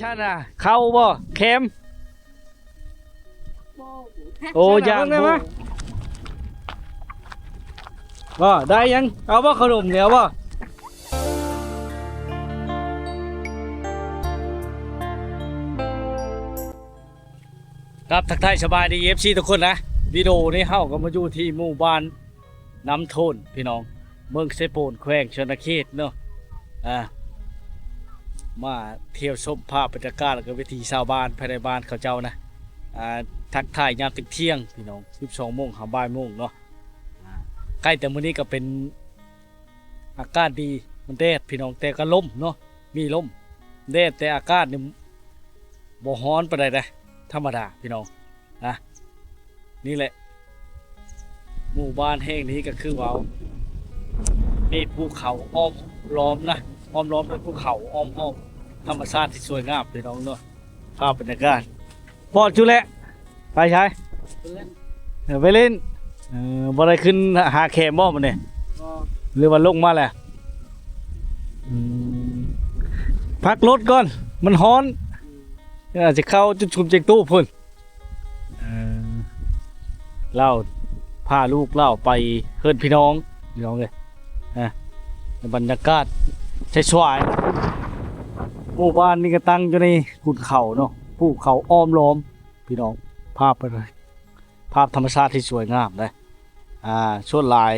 ฉันน่ะเข้าบ่เค็มโอ้ย่างบ่บ่ได้ยังเอาบ่ขนมเหนียวบ่ครับทักทายสบายดี FC ทุกคนนะวิดีโอนี้เฮาก็มาอยู่ที่หมู่บ้านน้ำโทนพี่น้องเมืองเซโปนแขวงชนเขตเนาะมาเที่ยวชมภาพบรรยากาศแล้วก็วิถีชาวบ้านภายในบ้านเขาเจ้านะทักทายยามเที่ยงพี่น้อง12 โมงถึงบ่ายโมงเนาะใกล้แต่มื้อนี้ก็เป็นอากาศดีมันแดดพี่น้องแต่ก็ลมเนาะมีลมแดดแต่อากาศนี่บ่ร้อนปานใดนะธรรมดาพี่น้องนะนี่แหละหมู่บ้านแห่งนี้ก็คือว่ามีภูเขาอ้อมล้อมนะอ้อมล้อมด้วยภูเขาอ้อมธรรมชาติที่สวยงามพี่น้องเนาะภาพบรรยากาศพอจุแลไปใช้ไปเล่นบ่ได้ขึ้นหาแคมบ่มันเนี่ยหรือว่าลงมาแหละพักรถก่อนมันฮ้อนอาจจะเข้าจุดชุมเจงตู้พุ่นเล่าพาลูกเล่าไปเฮือนพี่น้องเลยบรรยากาศใช้สวยหมู่บ้านนี่ก็ตั้งอยู่ในขุนเขาเนาะภูเขาอ้อมล้อมพี่น้องภาพไปเลยภาพธรรมชาติที่สวยงามเลยช่วงลาย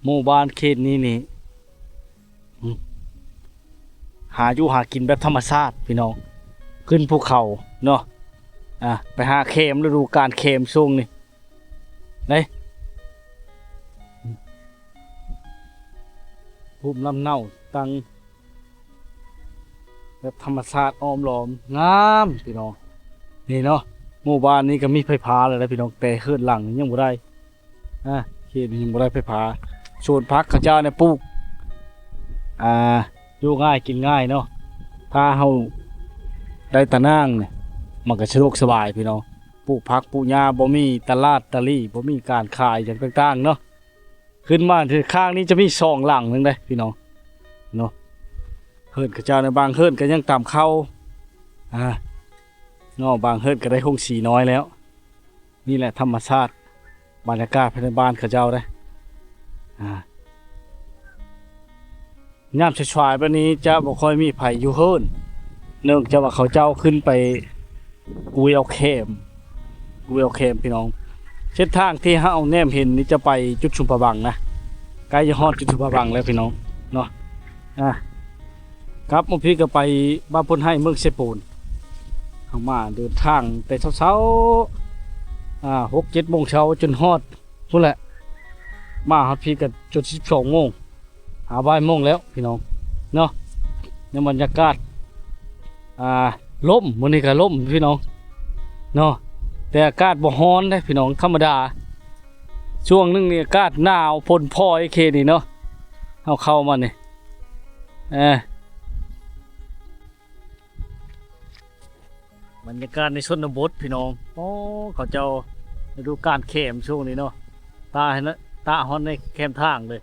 หมู่บ้านเขตนี้นี่หาอยู่หากินแบบธรรมชาติพี่น้องขึ้นภูเขาเนาะไปหาเข็มฤดูกาลเข็มช่วงนี่นี่ภูมิลำเนาตั้งแบบธรรมชาติอ้อมล้อมงามพี่น้องนี่เนาะหมู่บ้านนี้ก็มีไฟฟ้าเลยนะพี่น้องแต่ขึ้นหลังยังบ่ได้เขตยังบ่ได้ไฟฟ้าสวนพักข้าเจ้าเนี่ยปลูกอยู่ง่ายกินง่ายเนาะถ้าเฮาได้ตะนางเนี่ยมันก็สะดวกสบายพี่น้องปลูกผักปลูกหญ้าบ่มีตลาดตะลี่บ่มีการขายอย่างต่างๆเนาะขึ้นมาที่ข้างนี้จะมี2 หลังนึงได้พี่น้องเนาะเฮิรนข้าเจ้าในบางเฮิรนก็ยังตามเข้าเนาะบางเฮิรนก็ได้คงสีน้อยแล้วนี่แหละธรรมชาติบรรยากาศภายในบ้านข้าเจ้าได้ย่ามชายๆแบบนี้จะบ่ค่อยมีไผอยู่เฮิรนเนื่องจากว่าเขาเจ้าขึ้นไปกุยเอาเข็มพี่น้องเส้นทางที่เฮาแนมเห็นนี่จะไปจุดชุมพบังนะใกล้จะฮอดจุดชุมพบังแล้วพี่น้องเนาะครับพี่ก็ไปบ้านพ้นให้เมืองเซโปนเข้ามาเดินทางแต่เช้า6-7 โมงเช้าจนฮอดพุ่นแหละมาฮอดพี่ก็จุด12 โมงหาบ่ายโมงแล้วพี่น้องเนาะในบรรยากาศลมมื้อนี้ก็ลมพี่น้องเนาะแต่อากาศบ่ร้อนเด้พี่น้องธรรมดาช่วงนึงนี่อากาศหนาวฝนพอไอ้เคนี่เนาะเข้ามานี่บรรยากาศในชนบทพี่น้องเขาเจ้าฤดูกาลแคมช่วงนี้เนาะตาฮ้อนในแคมทางเลย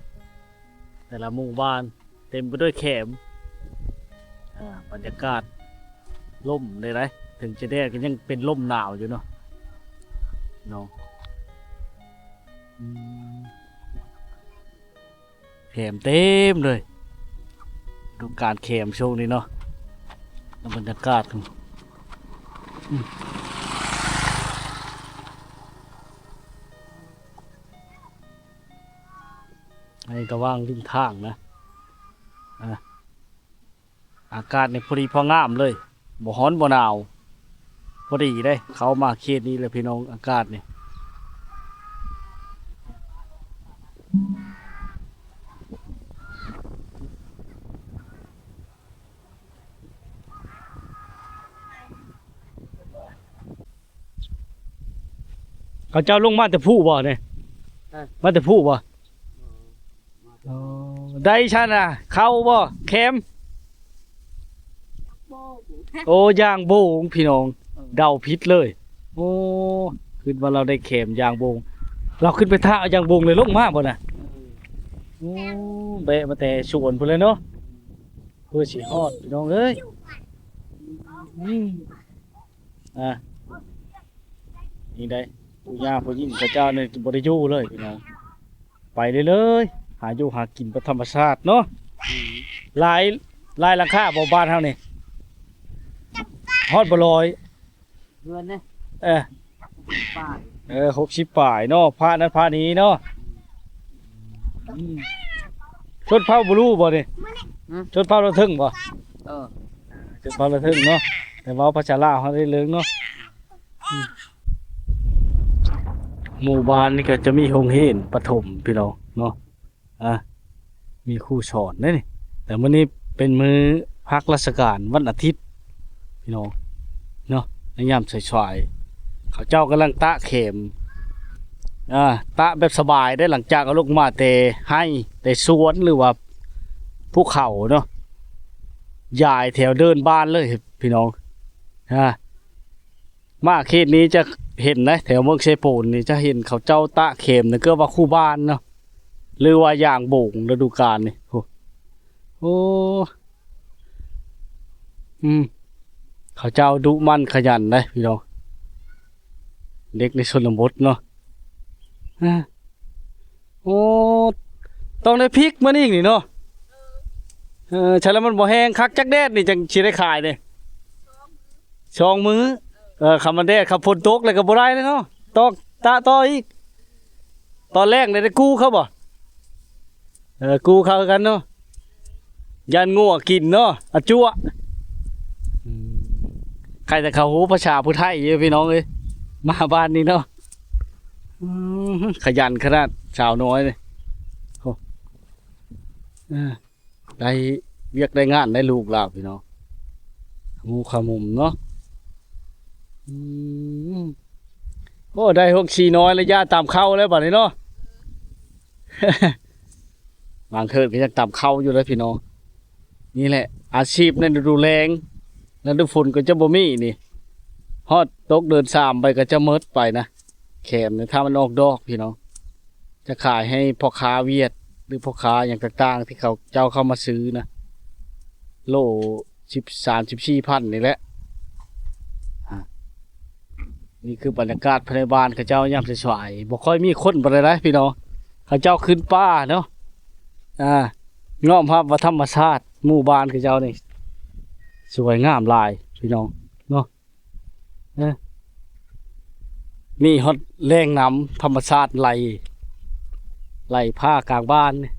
แต่ละหมู่บ้านเต็มไปด้วยแคมบรรยากาศล่มเลยนะถึงจะแดดก็ยังเป็นล่มหนาวอยู่เนาะแคมเต็มเลยดูการแคมช่วงนี้เนาะบรรยากาศไอ้ก็ว่างริมทางนะอากาศเนี่ยพอดีพองามเลยบ่ร้อนบ่หนาวพอดีได้เขามาเขตนี้เลยพี่น้องอากาศนี่เขาเจ้าลงมาแต่ผู้บ่เนี่ยมาแต่ผู้บ่ได้ฉันเข้าบ่เค็มโอ้ยางโบงพี่น้องเดาพิษเลยโอ้ขึ้นมาเราได้เข็มยางโบงเราขึ้นไปท่าเอายางโบงเลยลงมากบ่น่ะโอ้เบะมาแต่สวนพุ่นเลยเนาะ โ พื่อสิฮอดพี่น้องเอ้ยอืมอ่ะนี่ได้ผู้ย่าผู้ยิ่งพระเจ้าเนี่ยบ่ได้อยู่เลยพี่น้องไปเลยหาอยู่หากินประธรรมชาติเนาะหลายหลายหลังคาบ่บ้านเฮานี่ฮอดบ่ลอย เงินเนี่ย เออ ป้า 60ป่ายเนาะพระนั้นพระนี้เนาะชนเผ่าบ่รู้บ่นี่ชนเผ่าเราถึงบ่ เออ ชนเผ่าเราถึงเนาะแต่เว้าภาษาลาวเฮาได้เรื่องเนาะหมู่บ้านนี่ก็จะมีโรงเรียนประถมพี่น้องเนาะมีครูสอนเด้นี่แต่มื้อนี้เป็นมื้อพักราชการวันอาทิตย์พี่น้องเนาะในยามสายๆเขาเจ้ากำลังตะเข็มตะแบบสบายได้หลังจากเอาลูกมาแต่ให้แต่สวนหรือว่าภูเขาเนาะยายแถวเดินบ้านเลยพี่น้องมาเขตนี้จะเห็นนะแถวเมืองเชยปูนนี่จะเห็นเขาเจ้าตะเข็มนี่ก็ว่าคู่บ้านเนาะหรือว่าอย่างโบ่งฤดูกาลนี่โอ้เขาเจ้าดุมั่นขยันนะพี่น้องเด็กในชนบทเนาะโอ้ต้องได้พริกมานี่อีกนี่เนาะใช่แล้วมันบ่แห้งคักจักแดดนี่จังสิได้ขายเด้2 มื้อคำมันแดดคำฝนตกเลยก็บ่ได้เลยเนาะต้องตะต่ออีกตอนแรกได้กู้เขาบ่กู้เขากันเนาะยันงัวกินเนาะอะจั่วใครจะเข้าหูภาษาผู้ไทยเยอะพี่น้องเอ้ยมาบ้านนี้เนาะขยันขนาดสาวน้อยเลยได้เวียกได้งานได้ลูกหลานพี่น้องหมูขมุมเนาะโอ้ได้6-4น้อยระยะตามเข้าแล้วบัดนี้เนาะ บางเทิดก็ยังตามเข้าอยู่เลยพี่น้องนี่แหละอาชีพในฤดูแล้งฤดูฝนก็จะบ่มีนี่ฮอดตกเดินสามไปก็จะเมิดไปนะแขมเนี่ยถ้ามันออกดอกพี่น้องจะขายให้พ่อค้าเวียดหรือพ่อค้าอย่างต่างๆที่เขาเจ้าเข้ามาซื้อนะโล13-14 พันนี่แหละนี่คือบรรยากาศภายในบ้านเขาเจ้ายามสวยๆบ่ค่อยมีคนบ่ได้พี่น้องเขาเจ้าขึ้นป้าเนาะง้อมภาพว่าธรรมชาติหมู่บ้านเขาเจ้านี่สวยงามหลายพี่น้องเนาะนี่ฮอดแรงน้ำธรรมชาติไหลผ้ากลางบ้านนี่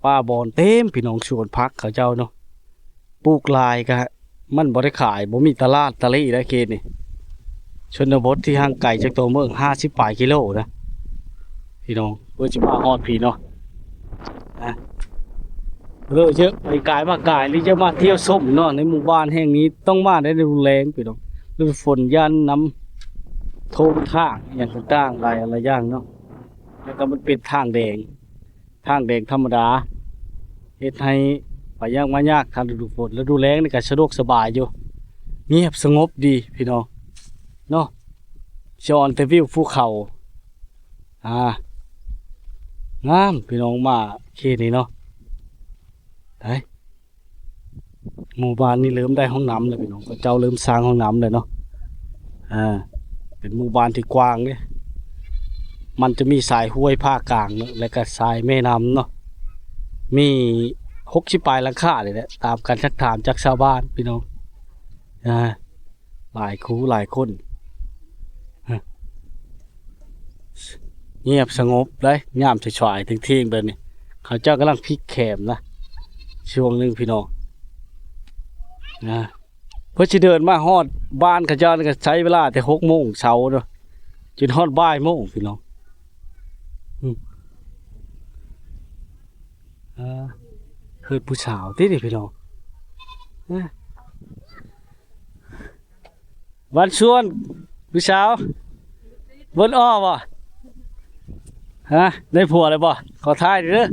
ป้าบอนเต็มพี่น้องสวนพักเขาเจ้าเนาะปลูกลายก็มันบ่ได้ขายบ่มีตลาดตะลี่ได้เขตนี่ชนบทที่ห่างไกลจากตัวเมือง50 ปลายกิโลนะพี่น้องเพื่อจะมาฮอดพี่เนาะเลิกเยอะไปกายมากายหรือจะมาเที่ยวชมเนาะในหมู่บ้านแห่งนี้ต้องมาได้ดูแลพี่น้องฤดูฝนยันน้ำท่วมทางอย่างต่างๆหลายอะไรอย่างเนาะแล้วก็มันเป็นทางแดงธรรมดาเฮ็ดให้ไปยากมายากทางฤดูฝนฤดูแล้งนี่ก็สะดวกสบายอยู่เงียบสงบดีพี่น้องเนาะชอนแต่วิวภูเขางามพี่น้องมาเขตนี้เนาะได้หมู่บ้านนี้เริ่มได้ห้องน้ำเลยพี่น้องเจ้าเริ่มสร้างห้องน้ำเลยเนาะเป็นหมู่บ้านที่กว้างเนี่ยมันจะมีสายห้วยภาคกลางเนาะและก็สายแม่น้ำเนาะมี60 ปลายหลังคาเลยแหละตามการทักถามจากชาวบ้านพี่น้องหลายคู่หลายคนเงียบสงบเลยยามฉายๆถึงเที่ยงแบบนี้เขาเจ้ากำลังพลิกแคมนะช่วงนึงพี่น้องเพื่อจะเดินมาฮอดบ้านเขาเจ้าก็ใช้เวลาแต่6 โมงเช้าเนาะจนฮอดบ่ายโมงพี่น้องเฮิดผู้สาวที่นี่พี่น้องวันชวนผู้สาวบนอ้อบ่ได้ผัวเลยบ่ขอท้ายดิเด้อ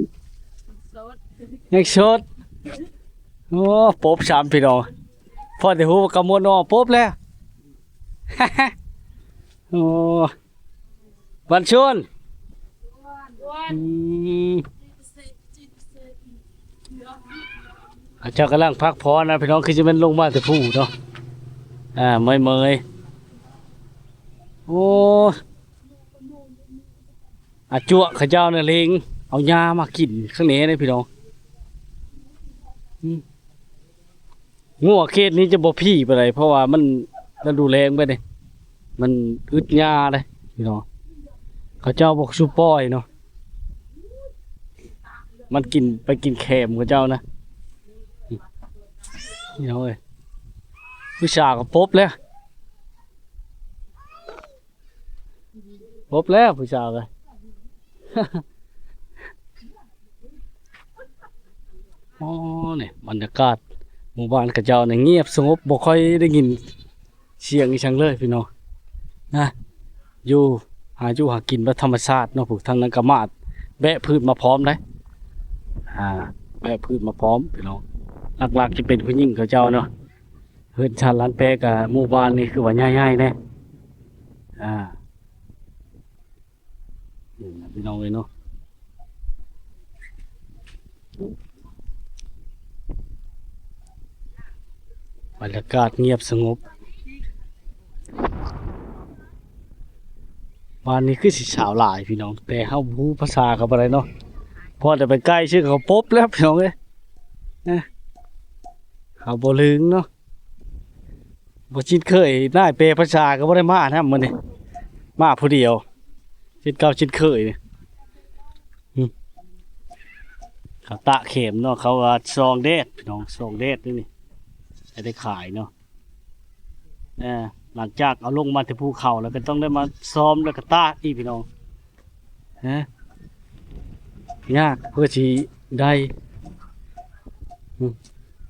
ยังโสดโอ้ป๊บ3พี่น้องพอแต่ฮู้ว่ากำมวลอ้อป๊บแล้วโอ้วันชวน เจ้ากำลังพักผ่อนนะพี่น้องคือจะเป็นลงมาแต่ผู้เนาะเมยโอ้จั่วเขาเจ้าเนี่ยเลงเอายามากินข้างในเลยพี่น้องงัวเขตนี้จะบ่พี่ไปเลยเพราะว่ามันดูแรงไปเลยมันอึดยาเลยพี่น้องเขาเจ้าบอกชูป้อยเนาะมันกินไปกินแคมเขาเจ้านะนี่น้องเอ้ยผู้ชายก็พบแล้วผู้ชายเลย อ๋อเนี่ยบรรยากาศหมู่บ้านกระเจ้าเนี่ยเงียบสงบบ่ค่อยได้ยินเสียงอีช่างเลยพี่น้องนะอยู่หากินแบบธรรมชาติเนาะพวกทางนั้นก็มาดแบะพืชมาพร้อมได้แบะพืชมาพร้อมพี่น้องหลักๆจะเป็นผู้หญิงกระเจ้าเนาะเฮือนชานล้านแปะกับหมู่บ้านนี่คือว่าง่ายๆแน่นี่นะพี่น้องเลยเนาะบรรยากาศเงียบสงบบ้านนี้คือสิสาวหลายพี่น้องแต่เฮาบ่ฮู้ภาษากับอะไรเนาะพอแต่ไปใกล้ชื่อเขาปบแล้วพี่น้องเอ้ยนะเขาบ่ลึงเนาะบ่ชินเคยนายเปภาษาก็บ่ได้มานะมื้อนี้มาผู้เดียวชินเก่าชินเคยเขาตะเข็มเนาะเขาว่าซองเดดพี่น้องซองเดดนี่ได้ขายเนาะหลังจากเอาลงมาที่ภูเขาแล้วก็ต้องได้มาซ้อมแล้วก็ตากอีกพี่น้องยากเพื่อที่ได้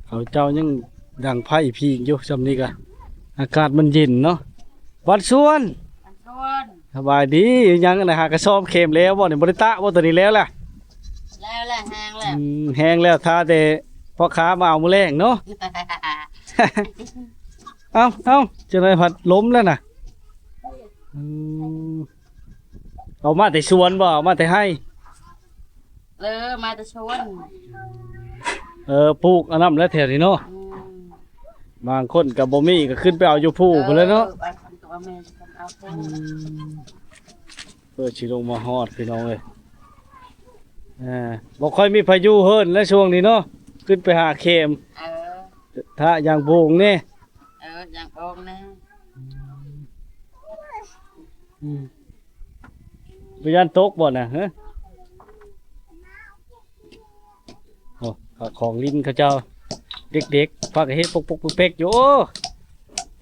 เขาเจ้ายังดังไพ่พีกอยู่จำนี้กันอากาศมันเย็นเนาะวันส่วนสบายดียังนะฮะก็ซ้อมเข็มแล้วบ่เนี่ยบริตะบ่ตัวนี้แล้วแหละแห้งแล้วแห้งแล้วท่าแต่พ่อค้ามาเอามือแรงเนาะ เอาจะได้ผัดล้มแล้วนะเอามาแต่ชวนบ่เอามาแต่ให้มาแต่ชวนปลูกอันนั้นแล้วแถวนี้เนาะบางคนกับบ่มีก็ขึ้นไปเอาอยู่ผู้ไปเลยเนาะเพื่อชิลงมาฮอดพี่น้องเลยบ่ค่อยมีพายุเฮิรนและช่วงนี้เนาะขึ้นไปหาเข็มถ้าอย่างโบงเนี่ยอย่างโองนะไปยันโต๊ะบ่น่ะฮะโอ้ของลิ้นเขาเจ้าเด็กๆพากันเฮ็ดปกๆเป๊กๆอยู่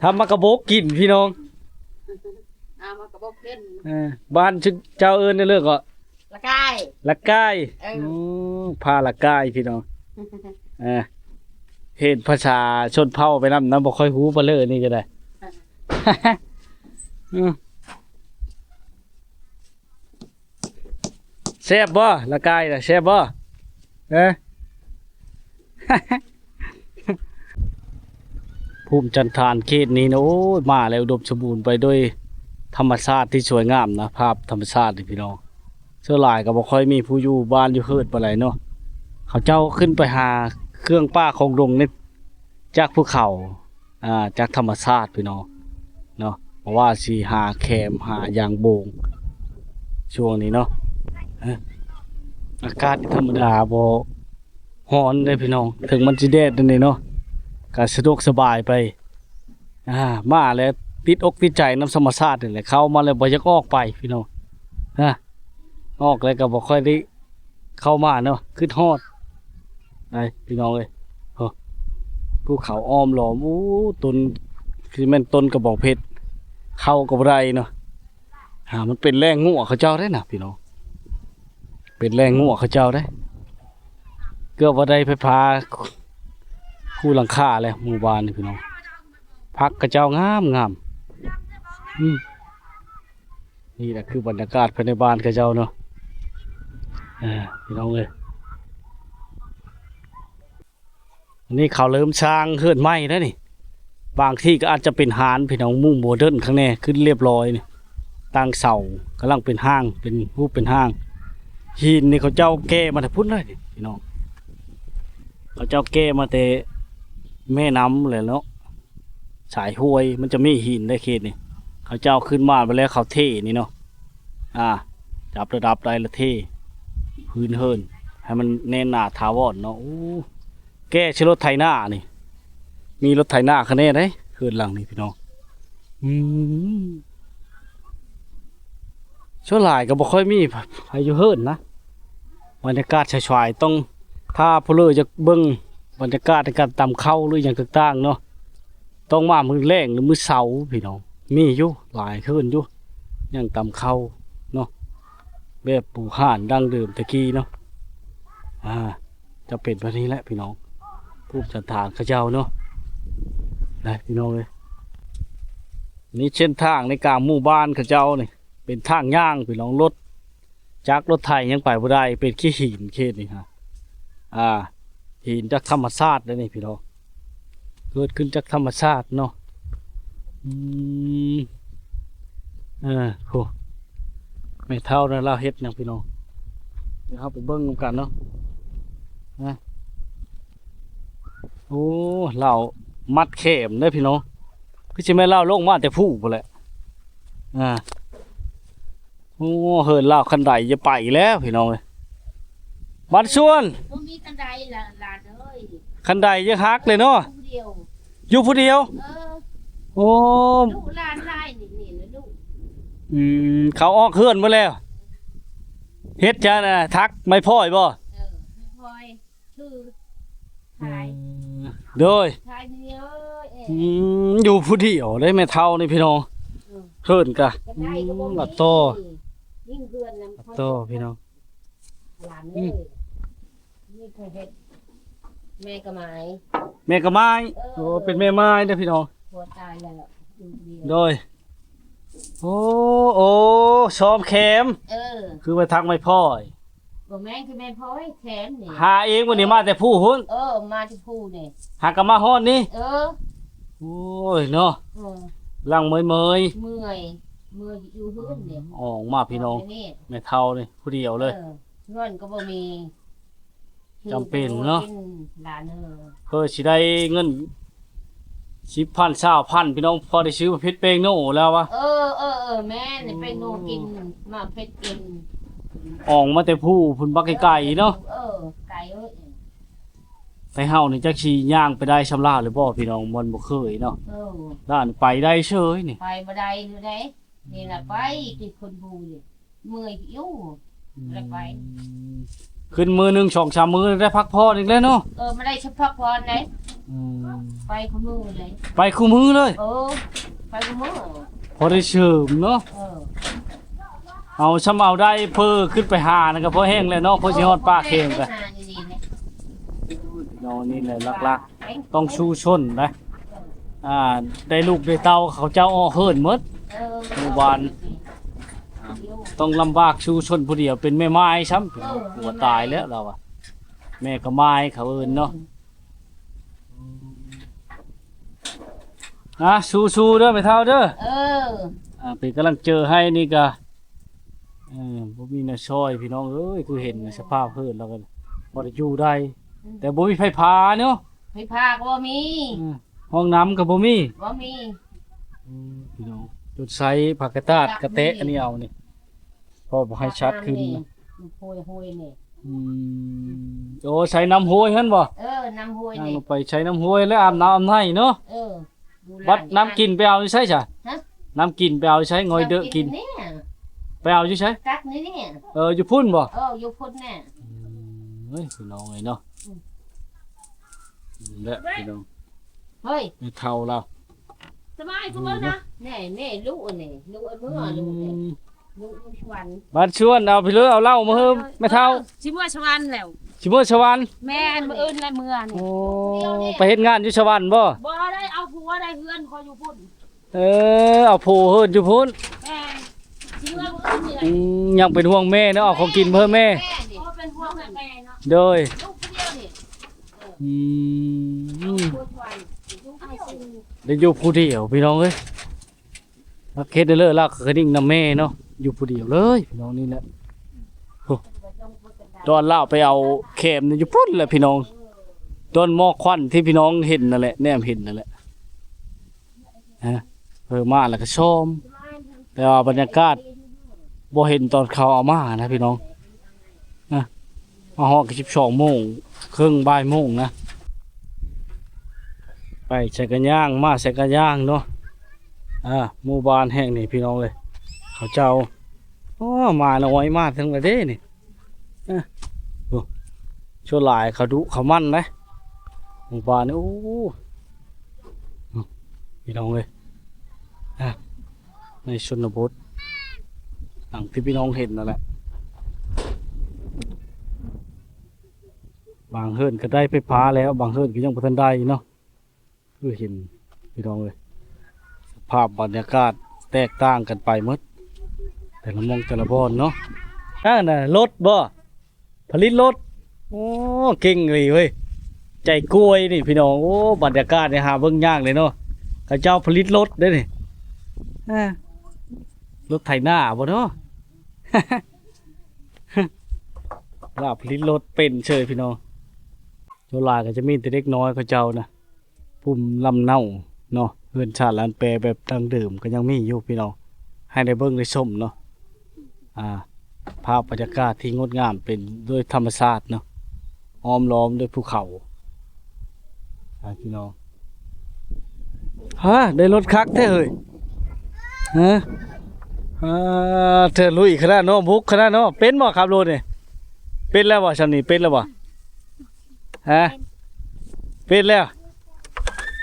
ทำมากระบอกกินพี่น้องมากระบอกกินบ้านเจ้าเอิ้นในเรื่องก็ละกายพาละกายพี่น้องเห็นภาษาชนเผ่าไปน้ำบ่ค่อยฮู้บ่เลยนี่ก็ได้แซ่บบ่ละกายน่ะแซ่บบ่ภูมิจันทานเขตนี้นะโอ้ยมาแล้วอุดมสมบูรณ์ไปด้วยธรรมชาติที่สวยงามนะภาพธรรมชาติพี่น้องเสื้อลายก็บ่ค่อยมีผู้อยู่บ้านอยู่เฮิดปานใดเนาะเขาเจ้าขึ้นไปหาเครื่องป้าของดงนี่จากภูเขาจากธรรมชาติพี่น้องเนาะเพราะว่าสิหาแคมหายางโบงช่วงนี้เนาะอากาศธรรมดาบ่ร้อนเลยพี่น้องถึงมันสิแดดนั่นนี่เนาะก็สะดวกสบายไปมาแล้วติดอกติดใจน้ำธรรมชาตินี่แหละเข้ามาแล้วบ่อยากออกไปพี่น้องออกแล้วก็บ่ค่อยได้เข้ามาเนาะคิดฮอดไปพี่น้องเอ้ยภูเขาอ้อมล้อมต้นคือมันต้นกระบอกเพชรเข้ากับไรเนาะมันเป็นแรงงัวเขาเจ้าได้นะพี่น้องเป็นแรงงัวเขาเจ้าได้เกือบว่าได้ไฟฟ้าคู่หลังคาเลยหมู่บ้านนี่พี่น้องพักกระเจ้างามนี่แหละคือบรรยากาศภายในบ้านกระเจ้าเนาะพี่น้องเลยนี่เขาเริ่มสร้างเฮือนไม้แล้วนี่บางที่ก็อาจจะเป็นหานพี่น้องมุ่งโมเดิร์นข้างในขึ้นเรียบร้อยนี่ตั้งเสากำลังเป็นห้างเป็นรูปเป็นห้างหินนี่เขาเจ้าแก่มาแต่พุ่นเลยพี่น้อง เขาเจ้าแก้มาแต่แม่น้ำเลยเนาะสายห้วยมันจะมีหินได้เขตนี่เขาเจ้าขึ้นมาไปแล้วเขาเทนี่เนาะจับระดับได้ละเทพื้นเฮินให้มันแน่นหนาถาวรเนาะโอ้แก้ใช้รถไถนานี่มีรถไถนาคันนี้ได้คืนหลังนี่พี่น้องช่วงหลายก็บ่ค่อยมีพายุเฮิรนนะบรรยากาศชายๆต้องถ้าผู้เลยจะเบิ่งบรรยากาศในการตำเข้าหรืออย่างต่างๆเนาะต้องมามือแรงหรือมือเสาร์พี่น้องมีอยู่หลายขึ้นอยู่อย่างตำเข้าเนาะแบบปูห่านดังเดิมตะกี้เนาะจะเป็นแบบนี้แหละพี่น้องภูมิสถานเขาเจ้าเนาะได้พี่น้องเลยนี่เส้นทางในกลางหมู่บ้านเขาเจ้านี่เป็นทางย่างพี่น้องรถจักรรถไถยังไปบ่ได้เป็นขี้หินเขตนี่ฮะหินจากธรรมชาติเลยนี่พี่น้องเกิดขึ้นจากธรรมชาติเนาะโหไม่เท่านะเราเฮ็ดนะพี่น้องเดี๋ยวเราไปเบิ้งกันเนาะโอ้เรามัดเข็มได้พี่น้องคือจะไม่เล่าลงมาแต่ผู้ไปแหละโอ้เหินเล่าคันใดจะไปแล้วพี่น้องเลยบัดชวน บ่มีกันใดล่ะหลานเอ้ย คันใดยังฮักเลยเนาะ ผู้เดียว อยู่ผู้เดียวโอ้ ลูกหลานไล่นี่นะลูก เขาออกเฮือนมาแล้วเฮ็ดจ้าน่ะทักไม่พ่อยบ่ ไม่พอยคือถ่าย โดย ถ่ายนี่เอ้ย อยู่ผู้เดียวได้แม่เท่านี่พี่น้องเฮือนกะ กันได้ก็บ่มี หลับโต ยิ่งเพื่อนนำ โตพี่น้อง หลานเอ้ยนี่เคยเฮ็ดแม่ก็หมาย แม่กะไม้โอ้เป็นแม่ไม้เด้อพี่น้อง ผัวตายแล้วอยู่เดียว โดยโอ้ซ้อมแคม คือไปทักไม่พ่อย บ่แม่นคือแม่พ่อยแขนนี่ หาเองวันนี้มาแต่ผู้หุ้น มาที่ผู้นี่ หากะมาฮอดนี่ เออ โอ้ยเนาะลังเมย เมื่อยอยู่เฮือนนี่ ออกมาพี่น้องแม่เท่านี่ผู้เดียวเลย เงินก็บ่มี จำเป็นเนาะ หลานเพื่อสิได้เงิน10,000 20,000พี่น้องพอได้ซื้อเพชรเปงโน่แล้ววะ แม่นี่ไปโนกินมาเผ็ดกิน ออกมาแต่ผู้พุ่นบักไก่เนาะ ไก่เอ้ย ไปเฮานี่จักสิย่างไปได้ชำลาหรือบ่พี่น้องมันบ่เคยเนาะด้านไปได้เฉยนี่ ไปบ่ได้อยู่ได้นี่ล่ะไปกินคนบูนี่เมื่อยอยู่แล้วไป ขึ้นมือหนึง2-3มื้อได้พักผ่อนอีกแล้วเนาะ ไม่ได้เฉพาะพรไหนไปคนมือเลย ไปคู่มือเลย ไปคนมือ พอได้เฉิมเนาะเอาชำเอาได้เพิ่อขึ้นไปหานะก็พอแห้งแล้วเนาะพอสิฮอดปากเค็มกันเนาะนี่แหละลักๆต้องชูชนนะได้ลูกได้เต้าเขาเจ้าอ้อเฮิรนหมดหมู่บ้านต้องลำบากชูชนผู้เดียวเป็นแม่ไม้ซ้ำหัวตายแล้วเราอะแม่ก็ไม้เขาเอิ้นเนาะสู้ๆเด้อไปเท่าเด้อเป็นกำลังเจอให้นี่ก็บ่มีน่ะช่อยพี่น้องเอ้ยคือเห็นสภาพเฮิรนแล้วก็บ่ได้อยู่ได้แต่บ่มีไฟฟ้าเนาะ ไฟฟ้าก็บ่มี ห้องน้ำก็บ่มี พี่น้องจุดไซผักกระตาดกระเตะอันนี้เอานี่พอบ่ให้ชัดขึ้นนะ โหยนี่ โอ้ใช้น้ำห้วยหั่นบ่ น้ำห้วย นั่ง นี่ ลงไปใช้น้ำห้วยแล้วอาบน้ำอาบในเนาะบัดน้ำกินไปเอาอยู่ใช่จ้ะน้ำกินไปเอาใช้งอยเด้อกินไปเอาอยู่ใช้ กักนี่เนี่ย อยู่พุ่นบ่ อยู่พุ่นแน่ เฮ้ยพี่น้องเอ้ยเนาะและพี่น้อง เฮ้ย ไม่เท่าเรา สบายกูเบิ่งนะแน่ลูกนี่ลูกเมื่อลูกนี่ลูกชวัน บัดชวนเอาไปเลยเอาเหล้ามาเฮิมไม่เท่า สิเมื่อชวันแล้ว สิมื้อชวรรค์ แม่มื้ออื่นและเมื่อนี่ โอ้ไปเฮ็ดงานอยู่ชวรรค์บ่ บ่ได้เอาผัวได้เฮือนคอยอยู่พุ่น เอาโผเฮิรนอยู่พุ่น แม่สิเมื่ออื่นนี่แหละ ยังเป็นห่วงแม่เนาะเอาของกินเพิ่มแม่ นี่เป็นห่วงแม่เนาะ โดย ลูกเดียวนี่ ลูกชวันลูกไอ้สิ ได้อยู่ผู้เดียวพี่น้องเอ้ยมาเฮ็ดได้เลยลากกระดิ่งนำแม่เนาะอยู่ผู้เดียวเลยพี่น้องนี่แหละโอ้ตอนเล่าไปเอาเข็มนี่อยู่พุ่นแหละพี่น้อง ต้นหมอกควันที่พี่น้องเห็นนั่นแหละแนมเห็นนั่นแหละฮะมาแล้วก็ชมแต่ว่าบรรยากาศบ่เห็นตอนเขาเอามานะพี่น้องนะมาฮอดก็12 โมงครึ่งบ่ายโมงนะไปใส่กันย่างมาใส่กันย่างเนาะหมู่บ้านแห่งนี้พี่น้องเลยเขาเจ้ามาน้อยมากทั้งประเทศนี่ชั่วหลายเขาดุเขามั่นนะหมู่บ้านนี่พี่น้องเลยในชนบทหลังที่พี่น้องเห็นนั่นแหละบางเฮิรนก็ได้ไฟฟ้าแล้วบางเฮิรนก็ยังบ่ทันได้เนาะคือเห็นพี่น้องเลยสภาพบรรยากาศแตกต่างกันไปหมดแต่ละมองแต่ละบอนเนาะนั่นน่ะรถบ่ผลิตรถโอ้เก่งเลยเว้ยใจกล้วยนี่พี่น้องโอ้บรรยากาศเนี่ยหาเบิ่งยากเลยเนาะเขาเจ้าผลิตรถได้นี่รถไถนาบ่เนาะ ลาผลิตรถเป็นเฉยพี่น้องโจลาก็จะมีแต่เด็กน้อยเขาเจ้านะภูมิลำเนาเนาะเฮือนชาติลานแปรแบบดั้งเดิมก็ยังมีอยู่พี่น้องให้ได้เบิ่งได้ชมเนาะภาพบรรยากาศที่งดงามเป็นด้วยธรรมชาติเนาะอ้อมล้อมด้วยภูเขาพี่น้องได้รถคักแท้เฮ้ยเธอลุยขนาดเนาะบุกขนาดเนาะเป็นบ่ครับรถนี่เป็นแล้วบ่ฉันนี่เป็นแล้วบ่เป็นแล้ว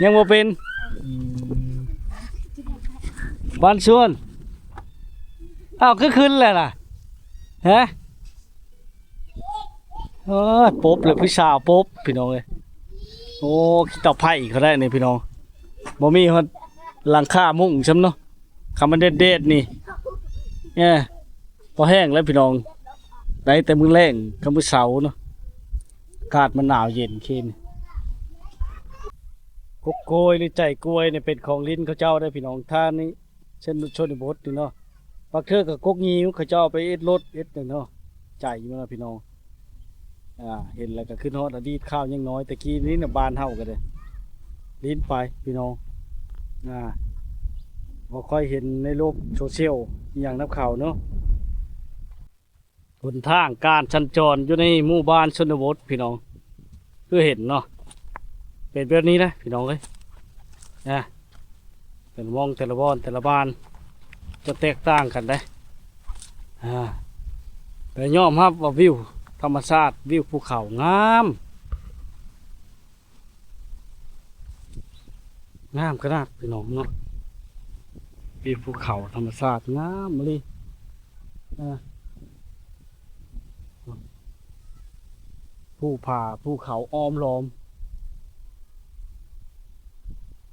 ยังบ่เป็นบ้านชวนก็ขึ้นแล้วล่ะป๊บเลยพี่สาวป๊บพี่น้องเลยโอ้ขี้เต่าไผ่เขาได้นี่พี่น้องบ่มีฮอดหลังคามุ้งซ้ำเนาะคำมันเด็ดๆนี่พอแห้งแล้วพี่น้องได้แต่มื้อแรงกับมื้อเช้าเนาะอากาศมันหนาวเย็นขึ้นกกโกยหรือใจกล้วยเนี่ยเป็นของลิ้นเขาเจ้าได้พี่น้องท่านนี้เช่นชนบทนี่เนาะบางเทื่อกับกกงิ้วเขาเจ้าไปเอ็ดรถเอ็ดเนาะใจอยู่นะพี่น้องเห็นแล้วก็ขึ้นฮอดอดีตข้าวยังน้อยแต่กี้นี้เนี่ยบานเฮากันเลยลิ้นไปพี่น้องบ่ค่อยเห็นในโลกโซเชียลอย่างนับข่าวเนาะหนทางการสัญจรอยู่ในหมู่บ้านชนบทพี่น้องคือเห็นเนาะเป็นแบบนี้นะพี่น้องเอ้ยเป็นมองแต่ละบ้านจะแตกต่างกันได้แต่ยอมรับว่าวิวธรรมชาติวิวภูเขางามขนาดพี่น้องเนาะวิวภูเขาธรรมชาติงามเลยภูเขาอ้อมล้อม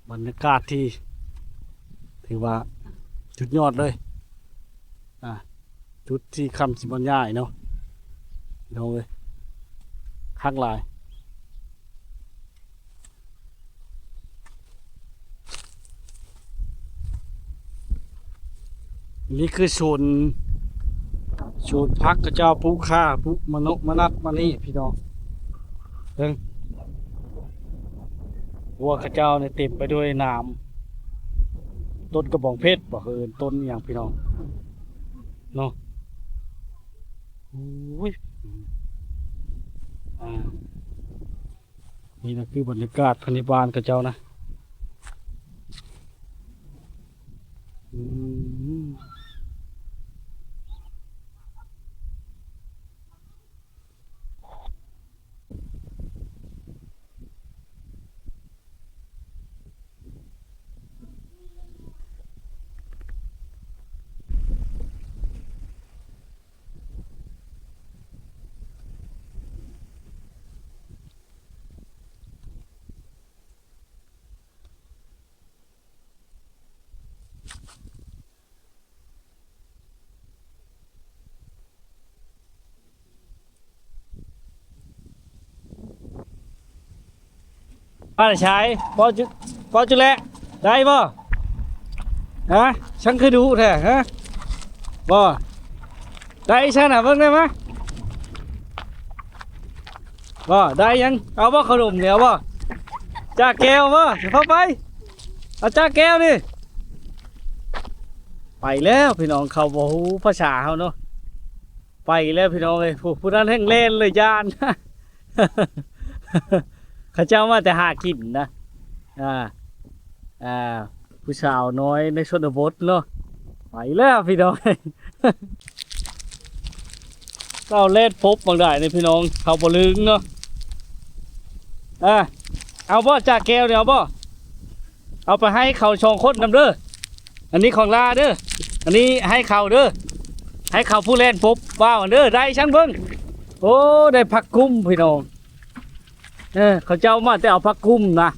บรรยากาศที่ถือว่าจุดยอดเลยจุดที่คำสิบรรยายเนาะลงเลยคักหลายนี่คือโซนพักกระเจ้าปูค่าปูมนุษย์มนัดมานี่พี่น้องวัวกระเจ้าเนี่ยเต็มไปด้วยน้ำต้นกระบองเพชรบอกต้นอย่างพี่น้องเนาะนี่นะคือบรรยากาศภายในบ้านกระเจ้านะป้าใช้พอจุแลได้บ่ฉันคือดูแท้บ่ได้ฉันเบิ่งได้ไหม บ่ได้ยังเอาบ่ขนมเนี่ยเอาบ่จ้าแก้วบ่เข้าไปเอาจ้าแก้วนี่ไปแล้วพี่น้องเขาบ่ฮู้ภาษาเฮาเนาะไปแล้วพี่น้องเอ้ยผู้นั้นแห่งเล่นเลยย่าน เขาเจ้ามาแต่หากินนะอ่าผู้สาวน้อยในชนบทเนาะไปแล้วพี่น้อง เราเล่นพบบางได้ในพี่น้องเขาบ่ลึงเนาะเอาบ่จากแก้วเนี่ยเอาบ่เอาไปให้เขาชองคนนำเด้ออันนี้ของลาเด้ออันนี้ให้เขาเด้อให้เขาผู้เล่นพบว้าวเด้อได้ช่างเบิ่งโอ้ได้ผักกุ้มพี่น้องเขาเจ้ามาแต่เอาผักกุ้มนะ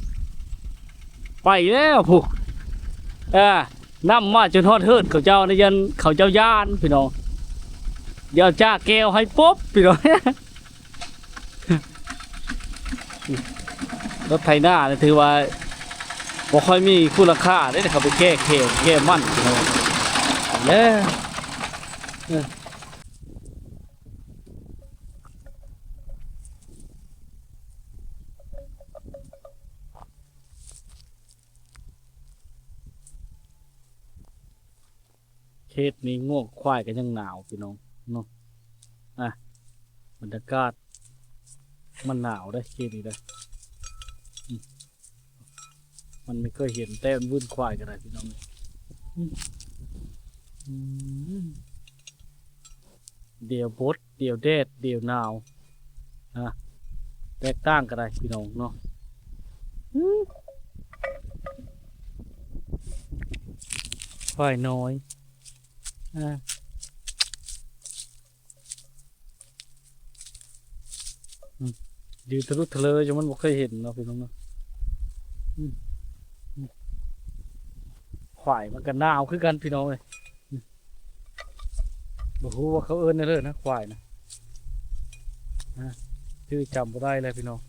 ไปแล้วผู้นำมาจนฮอดเฮิดเขาเจ้าในยันเขาเจ้าย่านพี่น้องเดี๋ยวจ้าแก้วให้ปุ๊บพี่น้อง รถไถนาเนี่ยถือว่าบ่ค่อยมีคุณค่าได้เขาไปแก้เขตแก้มันพี่น้องแล้วเขตนี้ง่วงควายกันยังหนาวพี่น้องเนาะบรรยากาศมันหนาวได้เขตนี้ได้มันไม่เคยเห็นแต้มวุ่นควายกันเลยพี่น้องเดี๋ยวบดเดี๋ยวแดดเดี๋ยวหนาวแตกต่างกันเลยพี่น้องเนาะควายน้อยดีทะลุทะเลจนมันไม่เคยเห็นเนาะพี่น้องเนาะควายมันกันหนาวคือกันพี่น้องเลยบอกว่าเขาเอิ้นได้เลยนะควายนะชื่อจำไม่ได้เลยพี่น้อง